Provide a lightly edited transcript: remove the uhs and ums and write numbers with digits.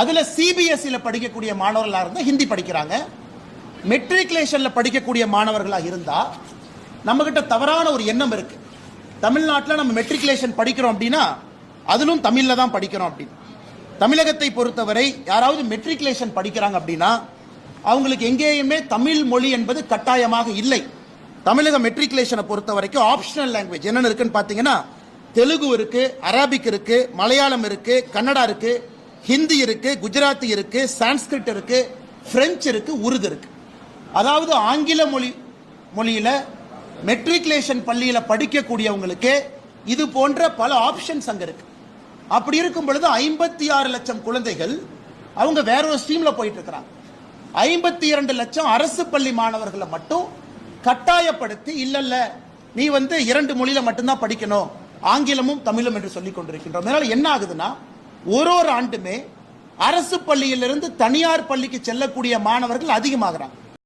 அதுல சிபிஎஸ்இல படிக்கக்கூடிய மாணவர்களா இருந்தா ஹிந்தி படிக்கிறாங்க. மெட்ரிகுலேஷன்ல படிக்கக்கூடிய மாணவர்களா இருந்தா நம்ம கிட்ட தவறான ஒரு எண்ணம் இருக்கு. தமிழ்நாட்டில் நம்ம மெட்ரிகுலேஷன் படிக்கிறோம் அப்படின்னா அதிலும் தமிழ்ல தான் படிக்கிறோம் அப்படின்னு. தமிழகத்தை பொறுத்தவரை யாராவது மெட்ரிகுலேஷன் படிக்கிறாங்க அப்படின்னா அவங்களுக்கு எங்கேயுமே தமிழ் மொழி என்பது கட்டாயமாக இல்லை. தமிழக மெட்ரிகுலேஷனை பொறுத்த வரைக்கும் ஆப்ஷனல் லாங்குவேஜ் என்னென்ன இருக்குன்னு பார்த்தீங்கன்னா தெலுங்கு இருக்கு, அரபிக் இருக்கு, மலையாளம் இருக்கு, கன்னடா இருக்கு, ஹிந்தி இருக்கு, குஜராத்தி இருக்கு, சான்ஸ்கிரிட் இருக்கு, பிரெஞ்சு இருக்கு, உருது இருக்கு. அதாவது ஆங்கில மொழியில மெட்ரிகுலேஷன் பள்ளியில படிக்கக்கூடியவங்களுக்கு இது போன்ற பல ஆப்ஷன்ஸ் அங்க இருக்கு. அப்படி இருக்கும் பொழுது 56 லட்சம் குழந்தைகள் அவங்க வேற ஒரு ஸ்ட்ரீம்ல போயிட்டு இருக்கிறாங்க. 52 லட்சம் அரசு பள்ளி மாணவர்களை மட்டும் கட்டாயப்படுத்தி இல்ல நீ 2 மொழியில மட்டும்தான் படிக்கணும், ஆங்கிலமும் தமிழும் என்று சொல்லிக் கொண்டிருக்கின்றோம். அதனால என்ன ஆகுதுன்னா ஒரு ஆண்டுமே அரசு பள்ளியிலிருந்து தனியார் பள்ளிக்கு செல்லக்கூடிய மாணவர்கள் அதிகமாகிறாங்க.